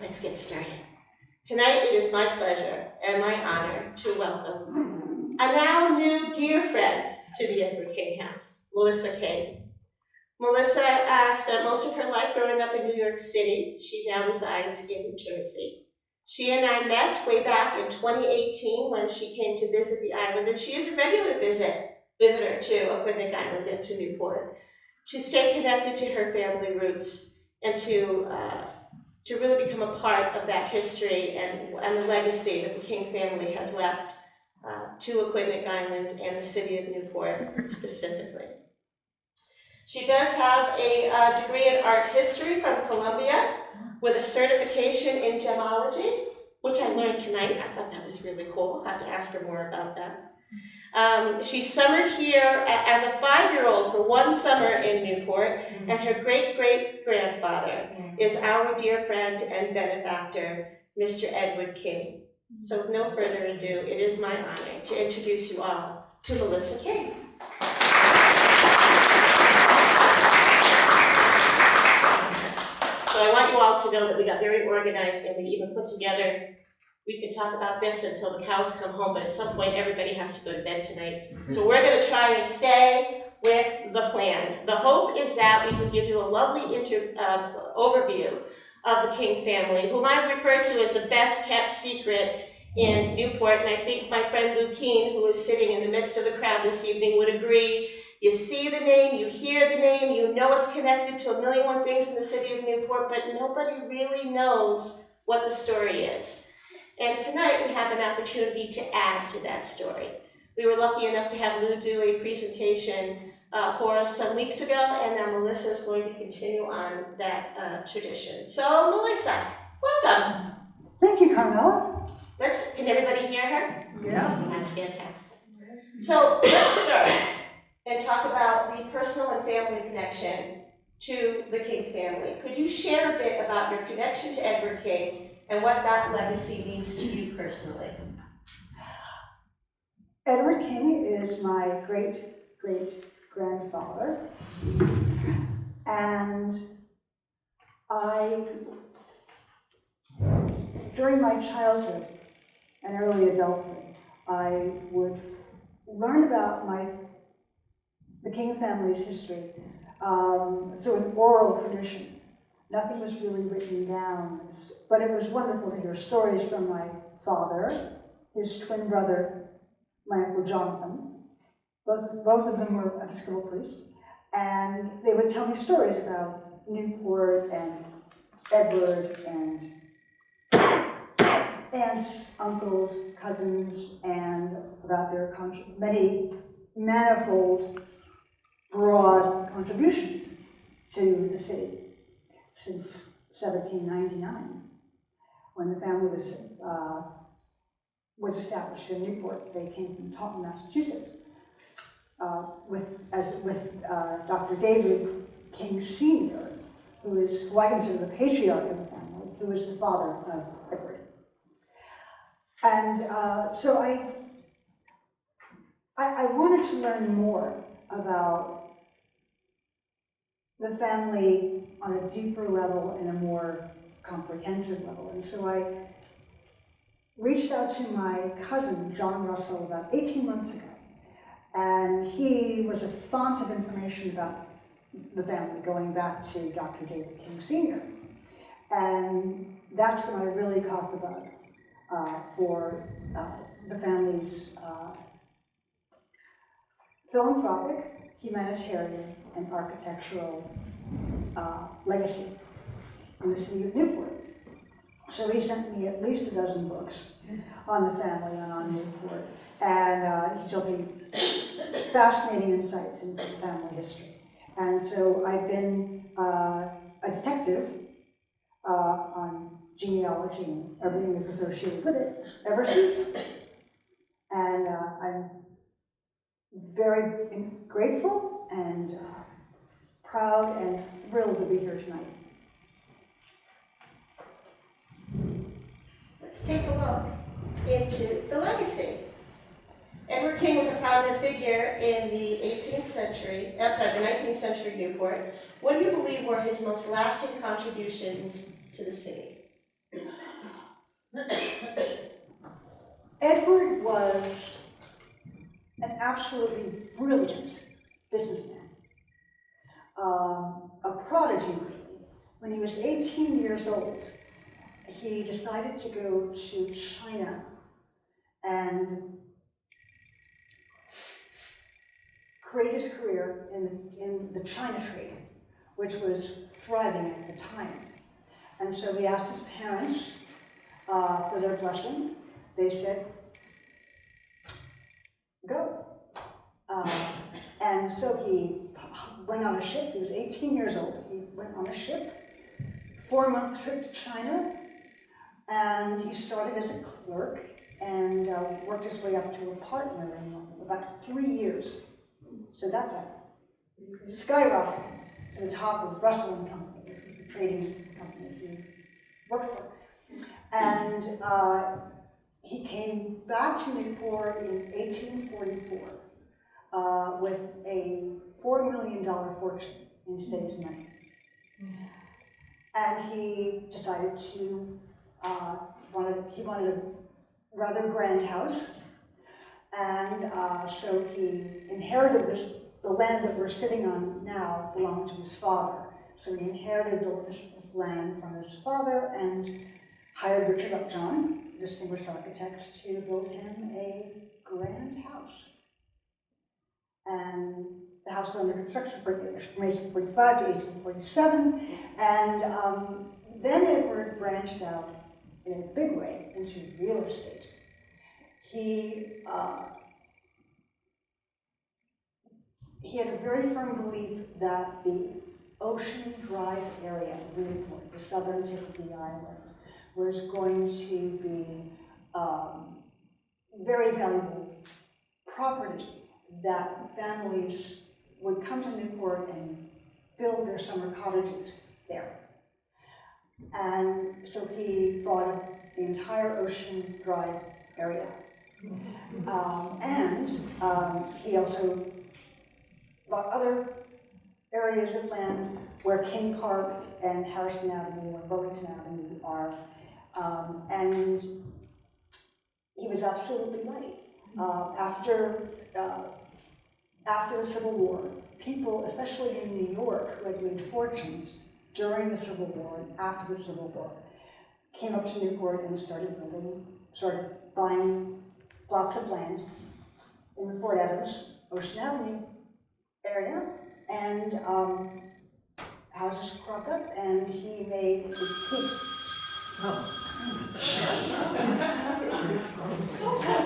Let's get started. Tonight it is my pleasure and my honor to welcome a now new dear friend to the Edward King House, Melissa King. Melissa spent most of her life growing up in New York City. She now resides in New Jersey. She and I met way back in 2018 when she came to visit the island, and she is a regular visitor to Aquidneck Island and to Newport to stay connected to her family roots and to really become a part of that history and the legacy that the King family has left to Aquidneck Island and the city of Newport specifically. She does have a degree in art history from Columbia with a certification in gemology, which I learned tonight. I thought that was really cool. I'll have to ask her more about that. She summered here as a 5-year-old for one summer in Newport, and her great-great-grandfather is our dear friend and benefactor, Mr. Edward King. So with no further ado, it is my honor to introduce you all to Melissa King. So I want you all to know that we got very organized and we even put together, we could talk about this until the cows come home, but at some point everybody has to go to bed tonight. So we're going to try and stay with the plan. The hope is that we can give you a lovely overview of the King family, whom I refer to as the best kept secret in Newport, and I think my friend Lou Keene, who is sitting in the midst of the crowd this evening, would agree. You see the name, you hear the name, you know it's connected to 1,000,001 things in the city of Newport, but nobody really knows what the story is. And tonight we have an opportunity to add to that story. We were lucky enough to have Lou do a presentation for us some weeks ago, and now Melissa is going to continue on that tradition. So Melissa, welcome. Thank you, Carmela. Can everybody hear her? Yeah. That's fantastic. So let's start and talk about the personal and family connection to the King family. Could you share a bit about your connection to Edward King and what that legacy means to you personally? Edward King is my great-great-grandfather, and during my childhood and early adulthood, I would learn about the King family's history through an oral tradition. Nothing was really written down, but it was wonderful to hear stories from my father, his twin brother, my Uncle Jonathan. Both of them were Episcopal priests, and they would tell me stories about Newport and Edward and aunts, uncles, cousins, and about their many manifold, broad contributions to the city since 1799, when the family was established in Newport. They came from Taunton, Massachusetts, with Dr. David King Sr., who I consider the patriarch of the family, who is the father of Edward. And so I wanted to learn more about the family on a deeper level and a more comprehensive level. And so I reached out to my cousin, John Russell, about 18 months ago. And he was a font of information about the family going back to Dr. David King Sr. And that's when I really caught the bug for the family's philanthropic, humanitarian, and architectural legacy in the city of Newport. So he sent me at least a dozen books on the family and on Newport, and he told me fascinating insights into the family history. And so I've been a detective on genealogy and everything that's associated with it ever since. And I'm very grateful and proud and thrilled to be here tonight. Let's take a look into the legacy. Edward King was a prominent figure in the 19th century Newport. What do you believe were his most lasting contributions to the city? Edward was an absolutely brilliant businessman, a prodigy really. When he was 18 years old, he decided to go to China and create his career in the China trade, which was thriving at the time. And so he asked his parents for their blessing. They said, go. And so he went on a ship. He was 18 years old. He went on a ship, 4-month trip to China, and he started as a clerk and worked his way up to a partner in about 3 years. So that's a skyrocket to the top of Russell and Company, which was the trading company he worked for. And he came back to Newport in 1844 with a $4 million fortune in today's money. And he decided to, he wanted a rather grand house. And so he inherited the land that we're sitting on now belonged to his father. So he inherited this land from his father and hired Richard Upjohn, a distinguished architect, to build him a grand house. And the house was under construction from 1845 to 1847. And then Edward branched out in a big way into real estate. He had a very firm belief that the Ocean Drive area of Newport, the southern tip of the island, was going to be very valuable property that families would come to Newport and build their summer cottages there. And so he bought up the entire Ocean Drive area. He also bought other areas of land where King Park and Harrison Avenue or Burlington Avenue are. And he was absolutely right. After the Civil War, people, especially in New York, who had made fortunes during the Civil War and after the Civil War, came up to Newport and started buying plots of land in the Fort Adams, Ocean Avenue area, and houses cropped up, and he made the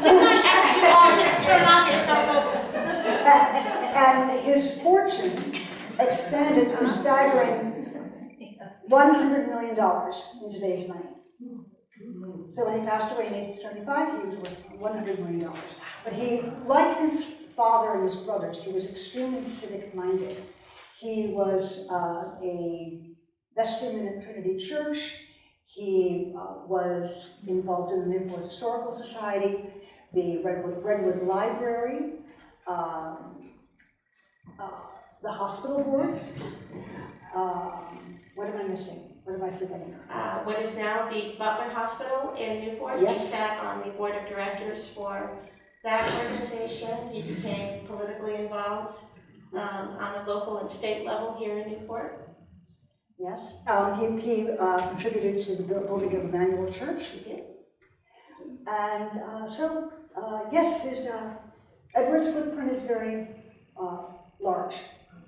Didn't I ask you all to turn off your cell phones? And his fortune expanded to a staggering $100 million in today's money. So when he passed away in 1875, he was worth $100 million. But he, like his father and his brothers, he was extremely civic-minded. He was a vestryman at Trinity Church. He was involved in the Newport Historical Society, the Redwood Library, the hospital board. What am I missing? What am I forgetting? What is now the Butler Hospital in Newport. Yes. He sat on the board of directors for that organization. He became politically involved on the local and state level here in Newport. Yes. He contributed to the building of Emmanuel Church. He did. And yes, Edward's footprint is very large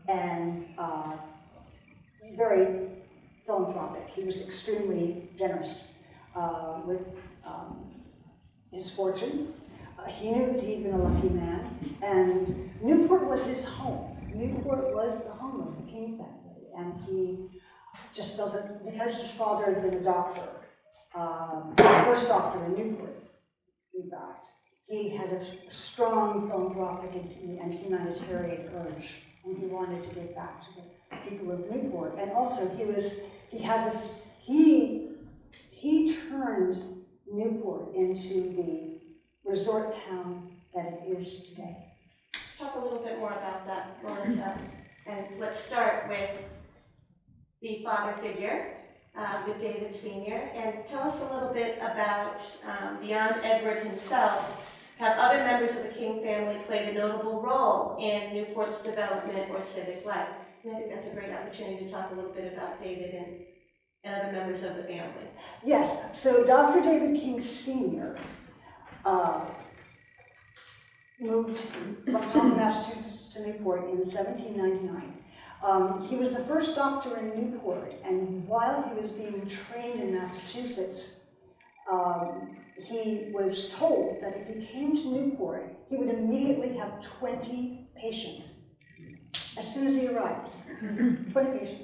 and very philanthropic. He was extremely generous with his fortune. He knew that he'd been a lucky man, and Newport was his home. Newport was the home of the King family, and he just felt that because his father had been a doctor, the first doctor in Newport, in fact, he had a strong philanthropic and humanitarian urge, and he wanted to give back to the people of Newport. And also, he turned Newport into the resort town that it is today. Let's talk a little bit more about that, Melissa. And let's start with the father figure. with David Sr. And tell us a little bit about, beyond Edward himself, have other members of the King family played a notable role in Newport's development or civic life? And I think that's a great opportunity to talk a little bit about David and other members of the family. Yes, so Dr. David King Sr. Moved from Taunton, Massachusetts to Newport in 1799. He was the first doctor in Newport, and while he was being trained in Massachusetts, he was told that if he came to Newport, he would immediately have 20 patients as soon as he arrived. 20 patients.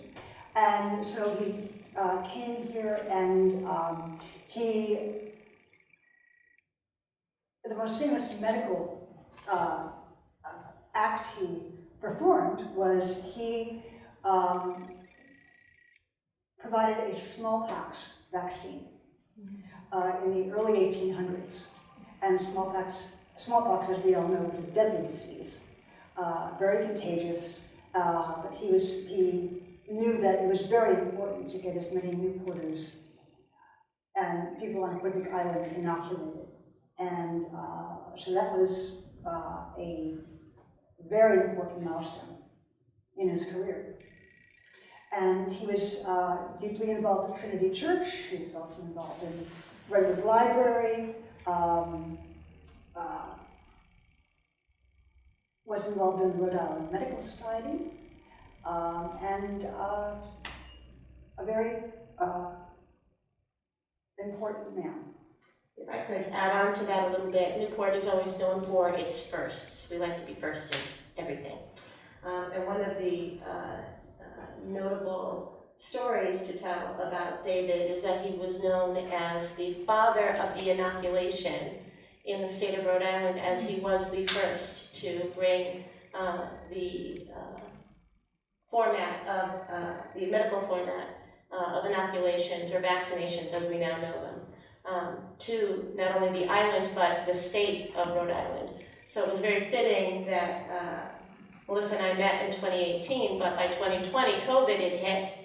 And so he came here, and the most famous medical act he performed was he provided a smallpox vaccine in the early 1800s. And smallpox, as we all know, is a deadly disease, very contagious. But he knew that it was very important to get as many Newporters and people on Quinnipiac Island inoculated. And so that was a very important milestone in his career. And he was deeply involved in Trinity Church. He was also involved in Redwood Library, was involved in the Rhode Island Medical Society, and a very important man. If I could add on to that a little bit, Newport is always known for its firsts. We like to be first in everything. And one of the notable stories to tell about David is that he was known as the father of the inoculation in the state of Rhode Island, as he was the first to bring the format of the medical format of inoculations or vaccinations as we now know them to not only the island but the state of Rhode Island. So it was very fitting that Melissa and I met in 2018, but by 2020 COVID had hit,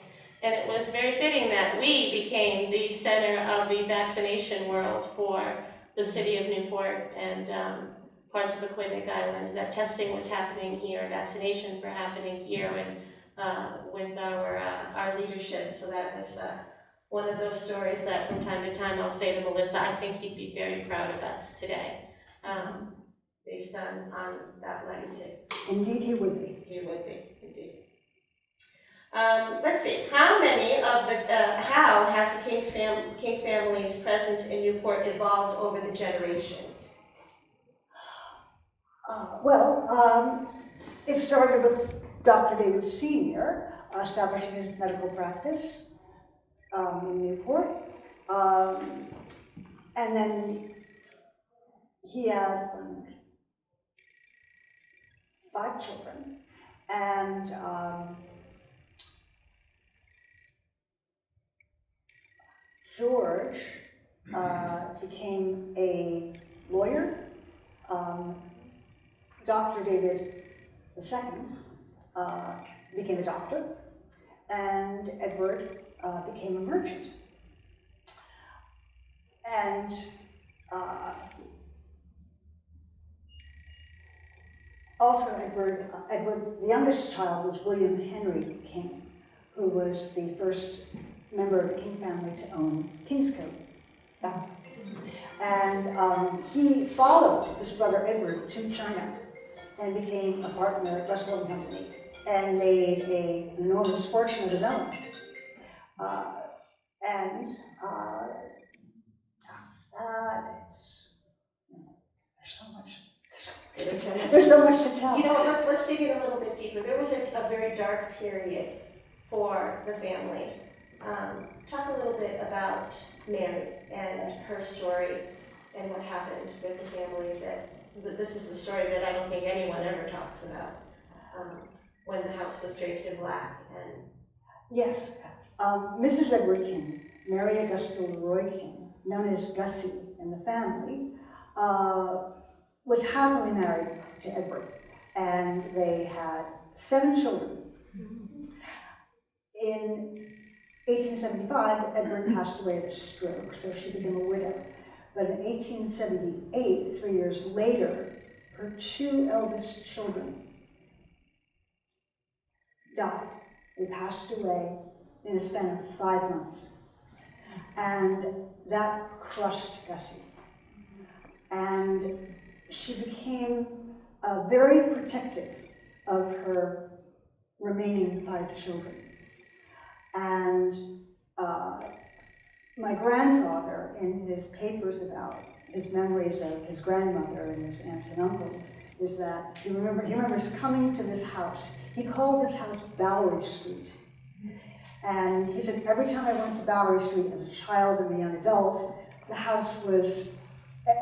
and it was very fitting that we became the center of the vaccination world for the city of Newport and parts of Quinnipiac Island. That testing was happening here, vaccinations were happening here, and with our leadership. So that was one of those stories that from time to time I'll say to Melissa, I think he'd be very proud of us today, based on that legacy. Indeed, he would be. He would be, indeed. Let's see, how has the King family's presence in Newport evolved over the generations? It started with Dr. David Sr. Establishing his medical practice in Newport. And then he had 5 children. And George became a lawyer. Dr. David II became a doctor, and Edward became a merchant. And also Edward, the youngest child was William Henry King, who was the first member of the King family to own Kingscote. And he followed his brother Edward to China and became a partner at Russell & Company and made an enormous fortune of his own. There's so much to tell. You know, let's dig in a little bit deeper. There was a very dark period for the family. Talk a little bit about Mary and her story and what happened with the family. That this is the story that I don't think anyone ever talks about. When the house was draped in black. And yes, Mrs. Edward King, Mary Augusta Leroy King, known as Gussie in the family, was happily married to Edward, and they had 7 children. In 1875, Edward passed away of a stroke, so she became a widow. But in 1878, 3 years later, her two eldest children died. They passed away in a span of 5 months. And that crushed Gussie. And she became very protective of her remaining 5 children. And my grandfather, in his papers about his memories of his grandmother and his aunts and uncles, is that he remembers coming to this house. He called this house Bowery Street. And he said, every time I went to Bowery Street as a child and a young adult,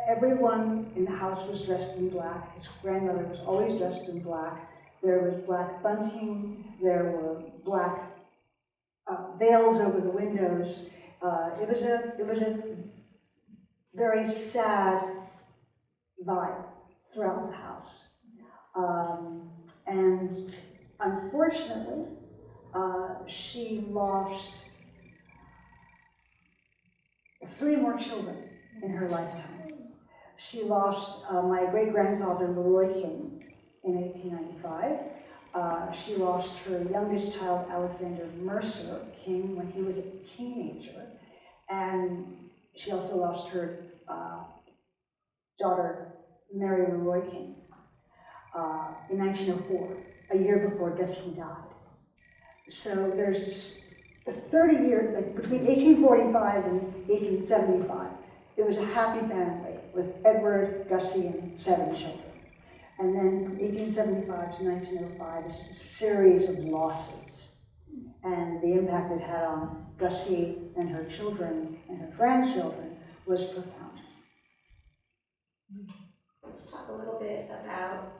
everyone in the house was dressed in black. His grandmother was always dressed in black. There was black bunting. There were black veils over the windows. It was a very sad vibe throughout the house. And unfortunately, she lost 3 more children in her lifetime. She lost my great-grandfather, Leroy King, in 1895. She lost her youngest child, Alexander Mercer King, when he was a teenager. And she also lost her daughter, Mary Leroy King, in 1904, a year before Gussie died. So there's a 30-year, like between 1845 and 1875, it was a happy family with Edward, Gussie, and 7 children. And then from 1875 to 1905, this is a series of losses. And the impact it had on Gussie and her children and her grandchildren was profound. Let's talk a little bit about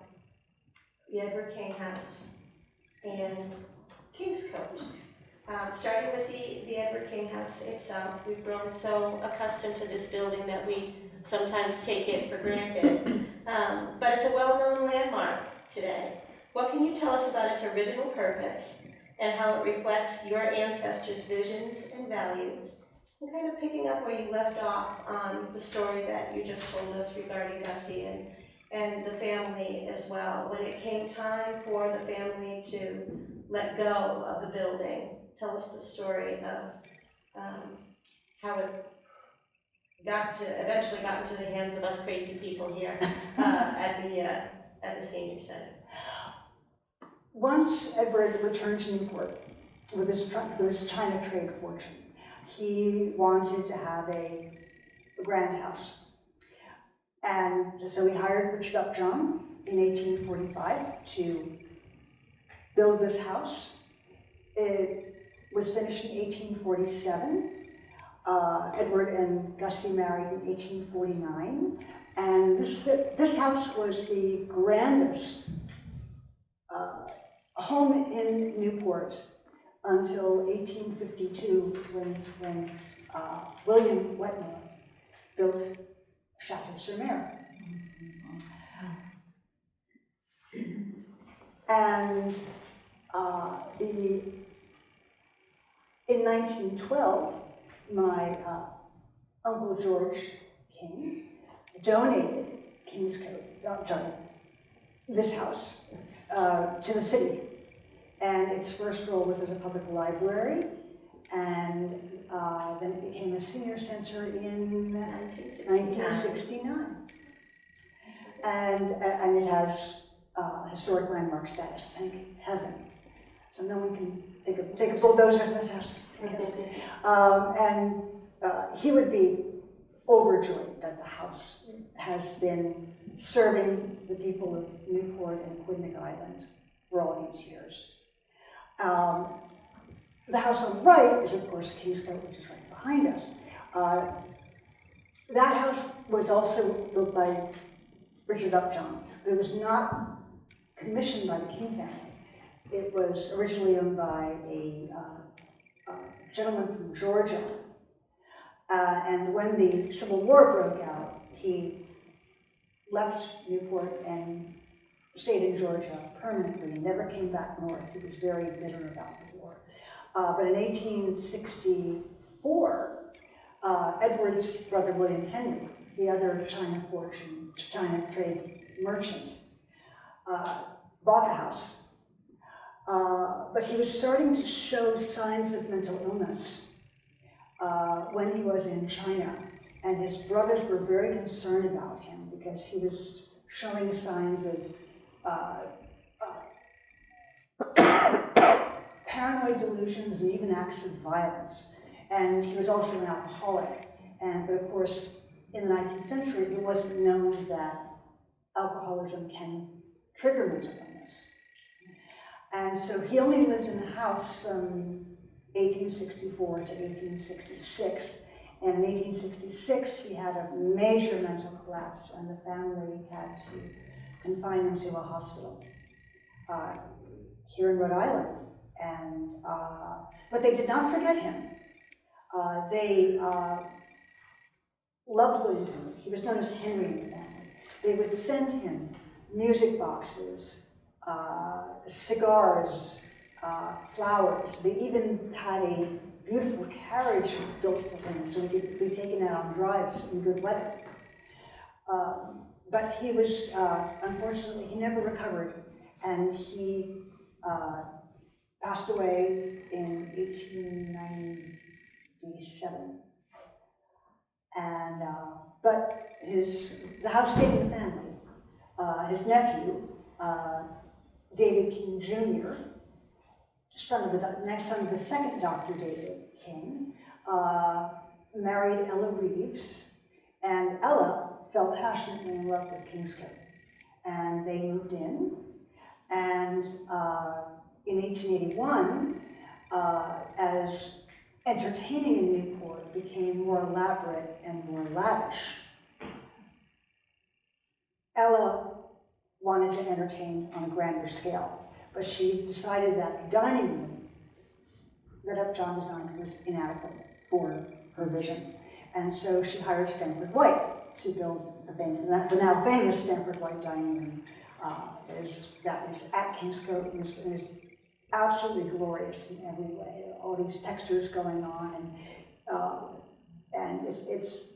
the Edward King House and Kingscote. Starting with the Edward King House itself, we've grown so accustomed to this building that we sometimes take it for granted. But it's a well-known landmark today. What can you tell us about its original purpose and how it reflects your ancestors' visions and values? And kind of picking up where you left off on the story that you just told us regarding Gussie and the family as well. When it came time for the family to let go of the building, tell us the story of how it eventually got into the hands of us crazy people here at the senior center. Once Edward returned to Newport with his China trade fortune, he wanted to have a grand house. And so he hired Richard Upjohn in 1845 to build this house. It was finished in 1847. Edward and Gussie married in 1849. And this house was the grandest home in Newport until 1852 when William Wetmore built Chateau-sur-Mer. And in 1912, my Uncle George King donated this house to the city. And its first role was as a public library, and then it became a senior center in 1969. And it has historic landmark status, thank heaven. So no one can take a bulldozer to this house. And he would be overjoyed that the house has been serving the people of Newport and Quidneck Island for all these years. The house on the right is, of course, Kingscote, which is right behind us. That house was also built by Richard Upjohn, but it was not commissioned by the King family. It was originally owned by a gentleman from Georgia. And when the Civil War broke out, he left Newport and stayed in Georgia permanently and never came back north. He was very bitter about the war. But in 1864, Edward's brother William Henry, the other China trade merchant, bought the house. But he was starting to show signs of mental illness when he was in China. And his brothers were very concerned about him because he was showing signs of paranoid delusions and even acts of violence. And he was also an alcoholic. But of course, in the 19th century, it wasn't known that alcoholism can trigger mental illness. And so he only lived in the house from 1864 to 1866. And in 1866, he had a major mental collapse, and the family had to confine him to a hospital here in Rhode Island. But they did not forget him. They loved William Henry. He was known as Henry in the family. They would send him music boxes, cigars, flowers. They even had a beautiful carriage built for him so he could be taken out on drives in good weather. But he was, unfortunately, he never recovered, and he passed away in 1897. But the house stayed in the family. His nephew, David King Jr., son of the second Dr. David King, married Ella Reeves, and Ella fell passionately in love with Kingscote. And they moved in, and in 1881, as entertaining in Newport became more elaborate and more lavish, Ella wanted to entertain on a grander scale, but she decided that the dining room that Upjohn designed was inadequate for her vision. And so she hired Stanford White to build the now famous Stanford White dining room. That is at Kingscote. It is absolutely glorious in every way. All these textures going on, and it's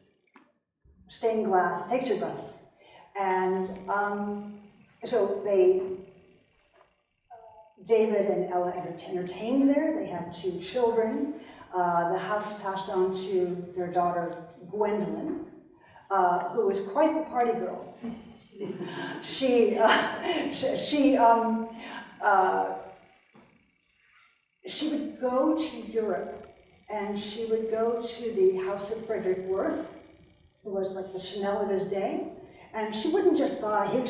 stained glass. It takes your breath away. And so David and Ella entertained there. They had 2 children. The house passed on to their daughter Gwendolyn, who was quite the party girl. She would go to Europe, and she would go to the house of Frederick Worth, who was like the Chanel of his day, and she wouldn't just buy a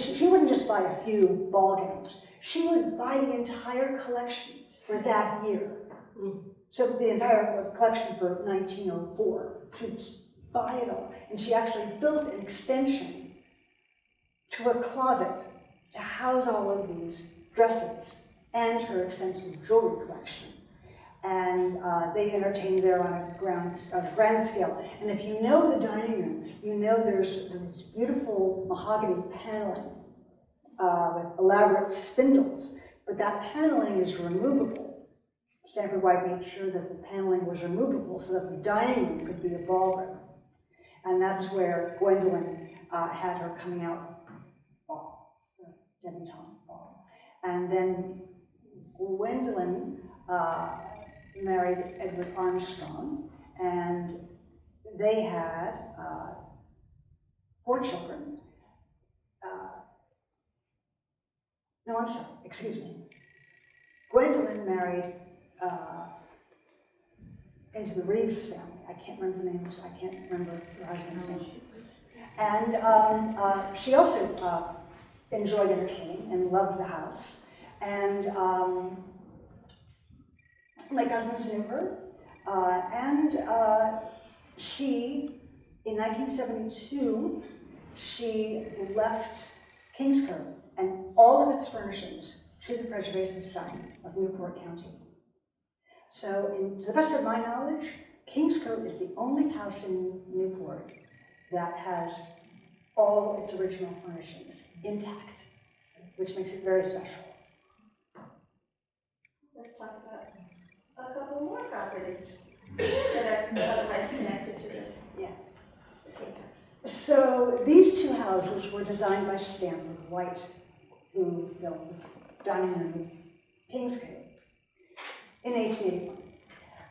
few ball gowns. She would buy the entire collection for that year. So the entire collection for 1904. She would buy it all, and she actually built an extension to her closet to house all of these dresses and her extensive jewelry collection. And they entertained there on a grand scale. And if you know the dining room, you know there's this beautiful mahogany paneling with elaborate spindles, but that paneling is removable. Stanford White made sure that the paneling was removable so that the dining room could be a ballroom. And that's where Gwendolyn had her coming out ball, debutante ball. And then Gwendolyn married Edward Armstrong, and they had 4 children. No, I'm sorry, excuse me. Gwendolyn married into the Reeves family. I can't remember the names, I can't remember her husband's name. And she also enjoyed entertaining and loved the house. And my cousins knew her. She, in 1972, she left Kingscote and all of its furnishings to the Preservation Society of Newport County. So, to the best of my knowledge, Kingscote is the only house in Newport that has all its original furnishings intact, which makes it very special. Let's talk about a couple more properties that are otherwise connected to the. Yeah. the King House. So these two houses were designed by Stanford White, who built the dining room at Kingscote in 1881.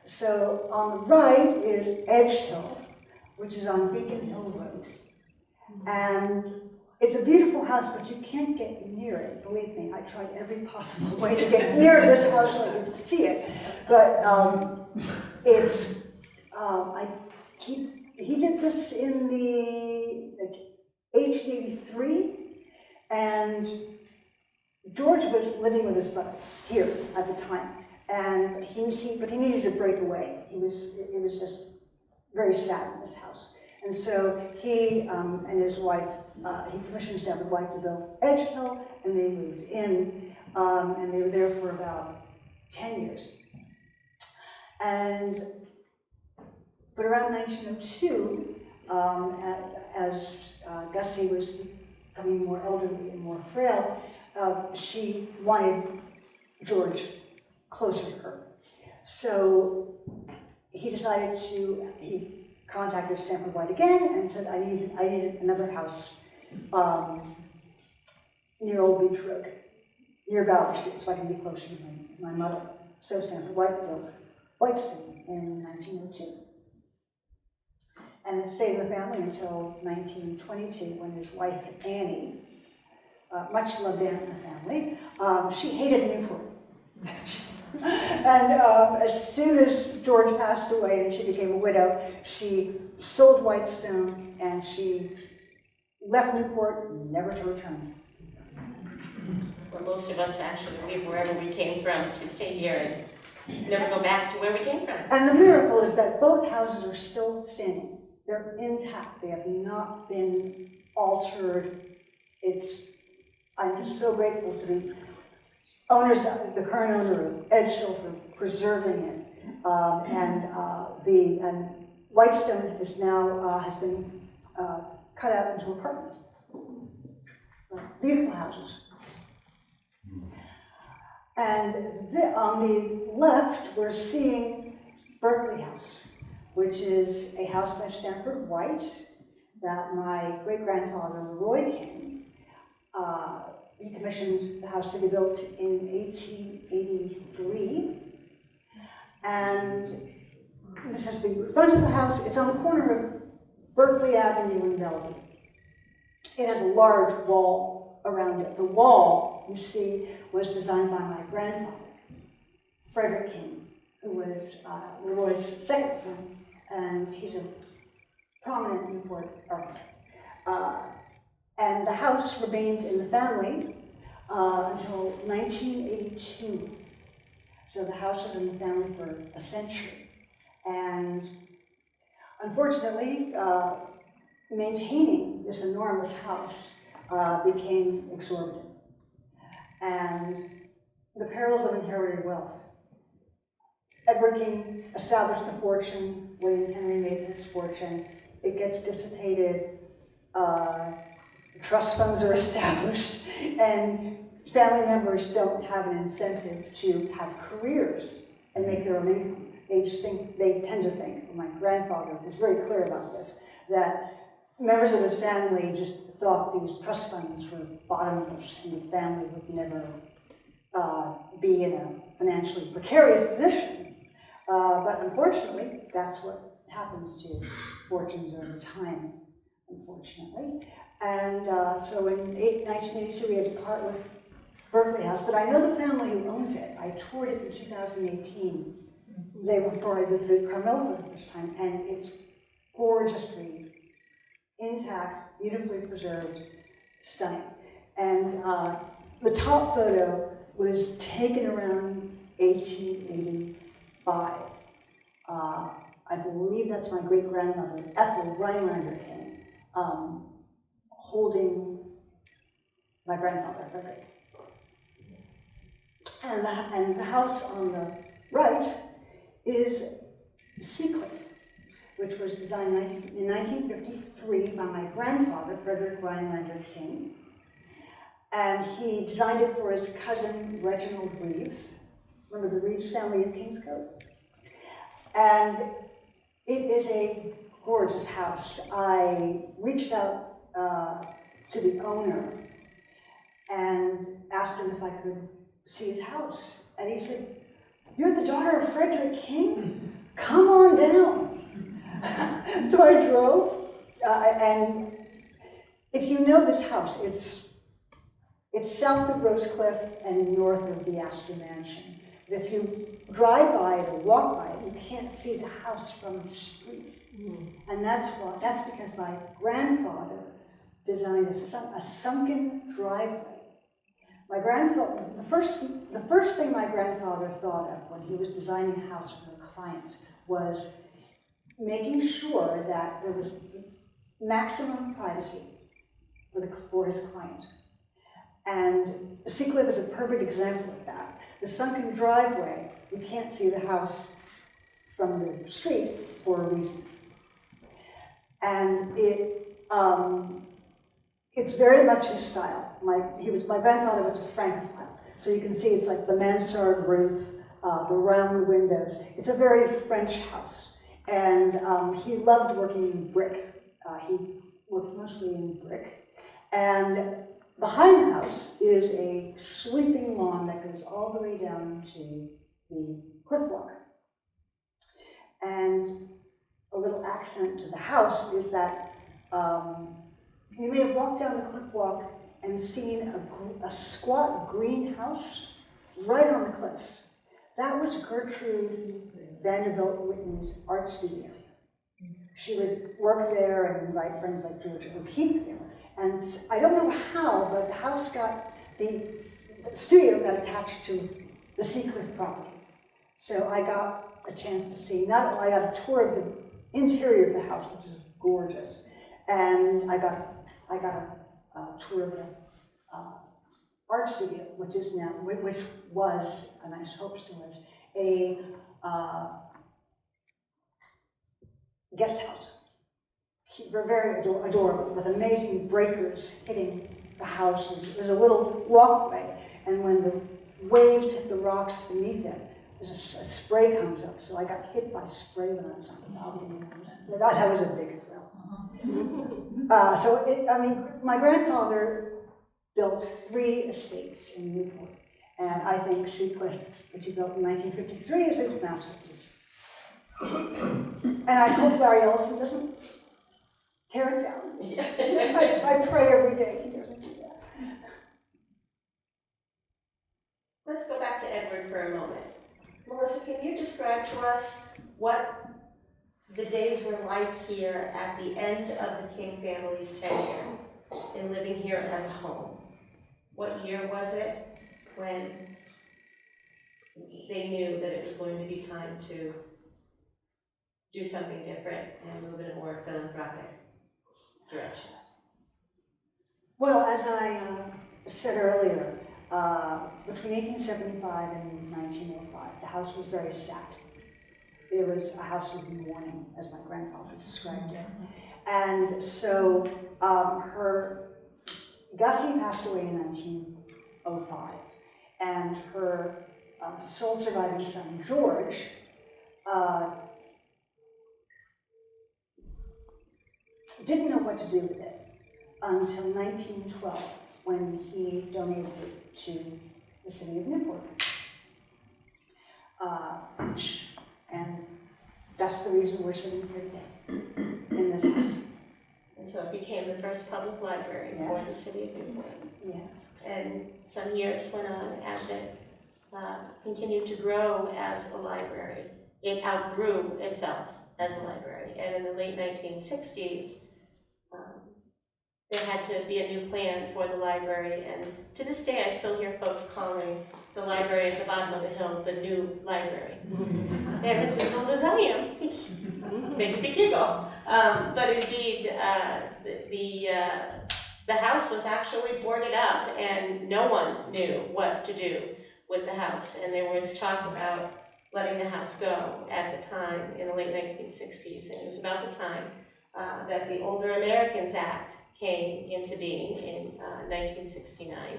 So on the right is Edge Hill, which is on Beacon Hill Road. And it's a beautiful house, but you can't get near it. Believe me, I tried every possible way to get near this house so I could see it. But he did this in the 1883, and George was living with his brother here at the time, and but he needed to break away. It was just very sad in this house, and so he and his wife, he commissioned Stanford White to build Edge Hill, and they moved in, and they were there for about 10 years. But around 1902, as Gussie was becoming more elderly and more frail, she wanted George closer to her. So he contacted Stanford White again and said, I needed another house near Old Beach Road, near Bower Street, so I can be closer to my mother. So Stanford White built Whitestone in 1902. And it stayed in the family until 1922, when his wife, Annie, much loved Annie in the family, she hated Newport. And as soon as George passed away and she became a widow, she sold Whitestone and she left Newport, never to return. Where most of us actually leave wherever we came from to stay here and never go back to where we came from. And the miracle is that both houses are still standing. They're intact. They have not been altered. I'm just so grateful to the owners, the current owner of Edge Hill, for preserving it. And Whitestone is now has been cut out into apartments. Beautiful houses. And on the left, we're seeing Berkeley House, which is a house by Stanford White that my great-grandfather, Roy King, he commissioned the house to be built in 1883. And this is the front of the house. It's on the corner of Berkeley Avenue and Bellevue. It has a large wall around it. The wall, you see, was designed by my grandfather, Frederick King, who was Roy's second son, and he's a prominent Newport architect. And the house remained in the family until 1982. So the house was in the family for a century. And unfortunately, maintaining this enormous house became exorbitant. And the perils of inherited wealth. Edward King established the fortune, William Henry made his fortune. It gets dissipated, trust funds are established, and family members don't have an incentive to have careers and make their own income. They tend to think, my grandfather was very clear about this, that members of his family just thought these trust funds were bottomless and the family would never be in a financially precarious position. But unfortunately, that's what happens to fortunes over time, unfortunately. And so in 1982, we had to part with Berkeley House, but I know the family who owns it. I toured it in 2018, the day before I visited Carmela for the first time, and it's gorgeously intact, beautifully preserved, stunning. And the top photo was taken around 1885. I believe that's my great-grandmother, Ethel Rhinelander King, holding my grandfather, Frederick. And the house on the right is Seacliff, which was designed in 1953 by my grandfather, Frederick Rhinelander King. And he designed it for his cousin, Reginald Reeves. Remember the Reeves family in Kingscote? And it is a gorgeous house. I reached out to the owner and asked him if I could see his house. And he said, "You're the daughter of Frederick King? Come on down." So I drove, and if you know this house, it's south of Rosecliff and north of the Astor Mansion. But if you drive by it or walk by it, you can't see the house from the street. And that's because my grandfather designed a sunken driveway. My grandfather, the first thing my grandfather thought of when he was designing a house for a client was making sure that there was maximum privacy for his client. And Seacliff is a perfect example of that. The sunken driveway, you can't see the house from the street for a reason. And it's very much his style. My grandfather was a Francophile, so you can see it's like the mansard roof, the round windows. It's a very French house, and he loved working in brick. He worked mostly in brick, and behind the house is a sweeping lawn that goes all the way down to the cliff walk. And a little accent to the house is that you may have walked down the cliff walk and seen a squat greenhouse right on the cliffs. That was Gertrude Vanderbilt Whitney's art studio. She would work there and invite friends like George O'Keeffe there. And I don't know how, but the studio got attached to the Seacliff property. So I got a chance to see, not only I got a tour of the interior of the house, which is gorgeous, and I got a tour of the art studio, which was, and I hope still is, a guest house. Very adorable, with amazing breakers hitting the house. There's a little walkway, and when the waves hit the rocks beneath it, there's a spray comes up. So I got hit by spray when I was on the balcony. That was a big thrill. My grandfather built 3 estates in Newport, and I think Seacliff, which he built in 1953, is his masterpiece. And I hope Larry Ellison doesn't tear it down. I pray every day he doesn't do that. Let's go back to Edward for a moment. Melissa, can you describe to us what the days were like here at the end of the King family's tenure in living here as a home? What year was it when they knew that it was going to be time to do something different and move in a more philanthropic direction? Well, as I said earlier, between 1875 and 1905, the house was very sad. It was a house of mourning, as my grandfather described it. And so Gussie passed away in 1905, and her sole surviving son, George, didn't know what to do with it until 1912, when he donated it to the city of Newport. And that's the reason we're sitting here today, in this house. And so it became the first public library for the city of Newport. Yes. And some years went on as it continued to grow as a library. It outgrew itself as a library. And in the late 1960s, there had to be a new plan for the library. And to this day, I still hear folks calling the library at the bottom of the hill the new library. And it's as old as I am, which makes me giggle. But indeed, the house was actually boarded up, and no one knew what to do with the house. And there was talk about letting the house go at the time in the late 1960s. And it was about the time that the Older Americans Act came into being in 1969.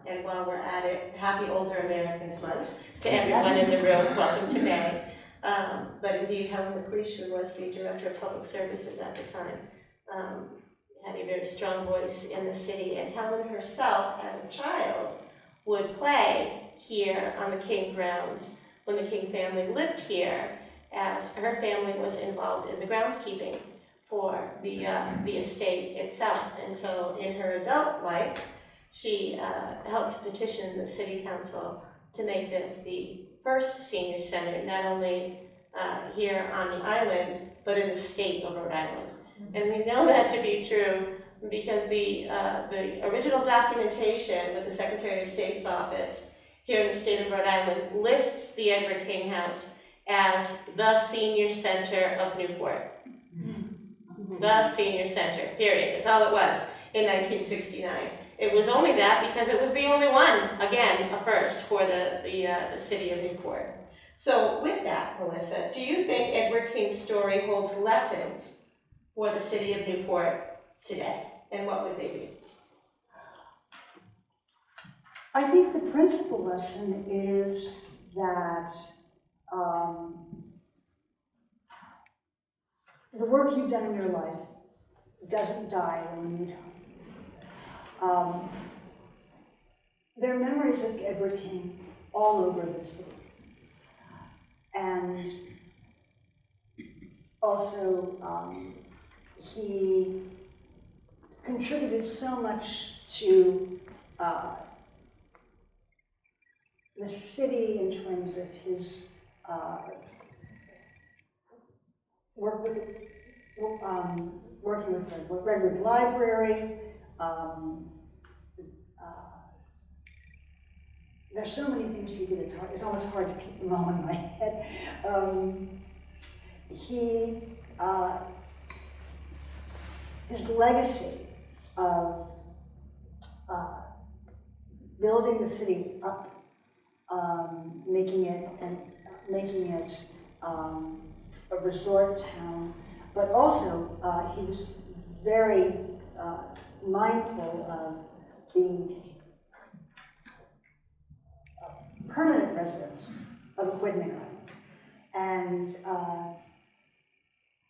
And while we're at it, happy Older Americans Month to everyone in the room. Welcome to May. But indeed, Helen McLeish, who was the Director of Public Services at the time, had a very strong voice in the city. And Helen herself, as a child, would play here on the King grounds when the King family lived here, as her family was involved in the groundskeeping for the estate itself. And so in her adult life, she helped petition the city council to make this the first senior center, not only here on the island, but in the state of Rhode Island. And we know that to be true because the original documentation with the Secretary of State's office here in the state of Rhode Island lists the Edward King House as the senior center of Newport. The senior center, period. That's all it was in 1969. It was only that because it was the only one, again, a first for the city of Newport. So with that, Melissa, do you think Edward King's story holds lessons for the city of Newport today? And what would they be? I think the principal lesson is that the work you've done in your life doesn't die when you die. There are memories of Edward King all over the city. And also, he contributed so much to the city in terms of his working with the Redwood Library. There's so many things he did, it's almost hard to keep them all in my head. His legacy of building the city up, making it a resort town, but also he was very mindful of the permanent residents of Aquidneck Island and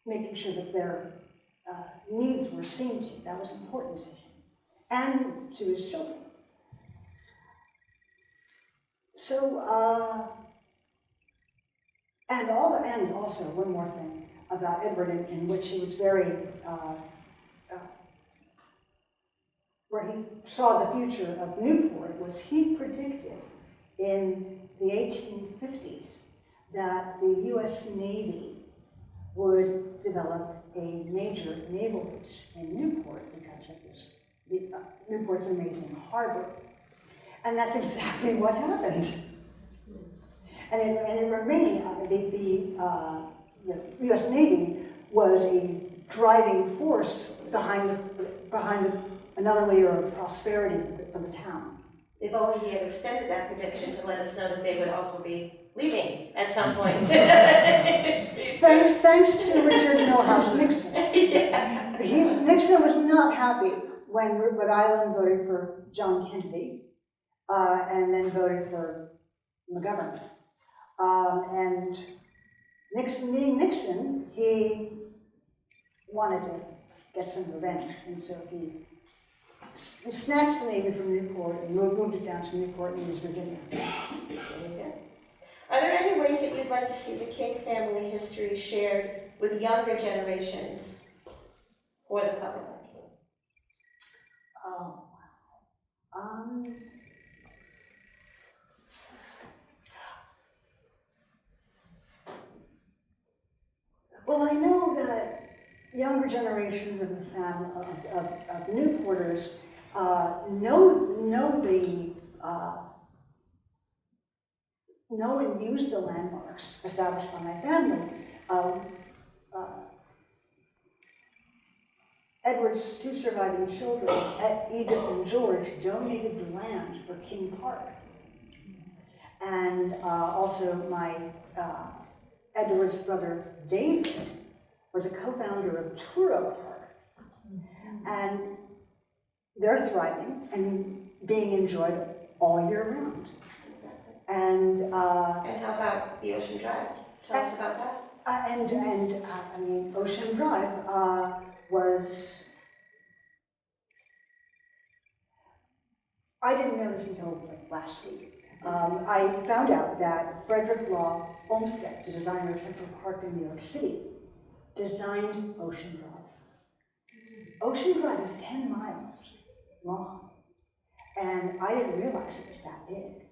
making sure that their needs were seen to. That was important to him and to his children. So, and also one more thing about Edward, in which he was very, where he saw the future of Newport, was he predicted in the 1850s that the U.S. Navy would develop a major naval base in Newport because of this, Newport's amazing harbor. And that's exactly what happened. And it remained, the U.S. Navy was a driving force behind another layer of prosperity for the town. If only he had extended that prediction to let us know that they would also be leaving at some point. Thanks to Richard Milhouse Nixon. Yeah. Nixon was not happy when Rhode Island voted for John Kennedy and then voted for McGovern. And Nixon being Nixon, he wanted to get some revenge, and so he snatched the Navy from Newport and moved it down to Newport News, Virginia. Are there any ways that you'd like to see the King family history shared with younger generations or the public? Oh, well, I know that younger generations of the family of Newporters know and use the landmarks established by my family. Edward's two surviving children, Edith and George, donated the land for King Park. And also my Edward's brother David was a co-founder of Truro Park. And they're thriving and being enjoyed all year round. Exactly. And how about the Ocean Drive? Tell us about that. I mean, Ocean Drive was, I didn't know this until like last week. I found out that Frederick Law Olmsted, the designer of Central Park in New York City, designed Ocean Drive. Ocean Drive is 10 miles long, and I didn't realize it was that big.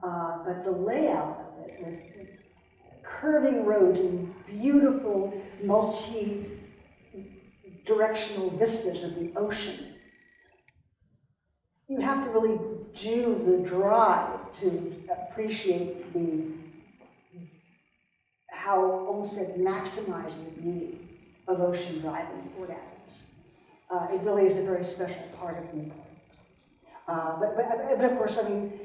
But the layout of it, with curving roads and beautiful multi-directional vistas of the ocean, you have to really do the drive to appreciate how Olmsted maximized the beauty of Ocean Drive and Fort Adams. It really is a very special part of Newport. But of course, I mean,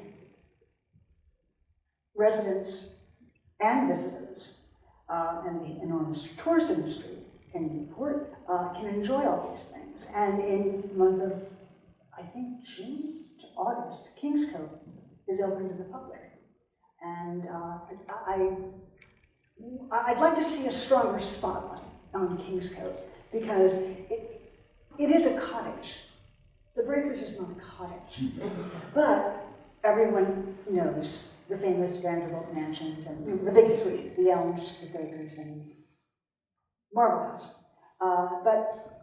residents and visitors and the enormous tourist industry in Newport can enjoy all these things. And in the month of, I think, June to August, Kingscote is open to the public. And I'd like to see a stronger spotlight on Kingscote because it is a cottage. The Breakers is not a cottage. But everyone knows the famous Vanderbilt mansions and the big three, the Elms, the Breakers, and Marble House. But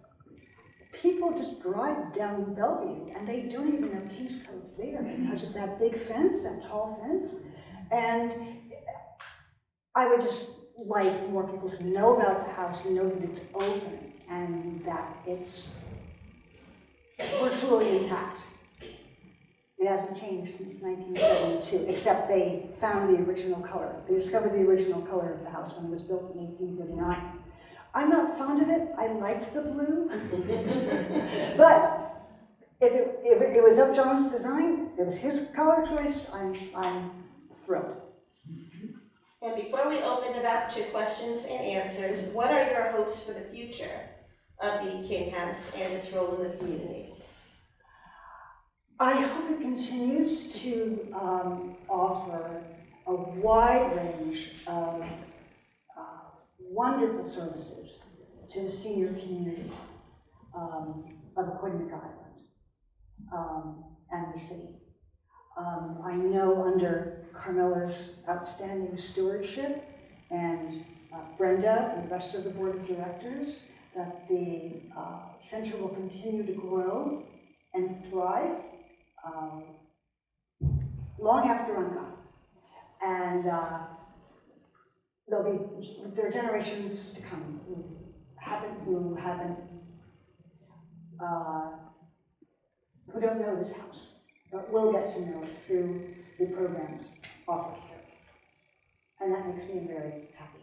people just drive down Bellevue and they don't even know Kingscote's there because of that big fence, that tall fence. And I would just like more people to know about the house and know that it's open and that it's virtually intact. It hasn't changed since 1972, except they found the original color. They discovered the original color of the house when it was built in 1839. I'm not fond of it. I liked the blue. But if it was Upjohn's design, it was his color choice, I'm thrilled. And before we open it up to questions and answers, what are your hopes for the future of the King House and its role in the community? I hope it continues to offer a wide range of wonderful services to the senior community of Aquidneck Island and the city. I know under Carmela's outstanding stewardship and Brenda and the rest of the board of directors that the center will continue to grow and thrive long after I'm gone. And there are generations to come who don't know this house, but will get to know it through the programs offered here. And that makes me very happy.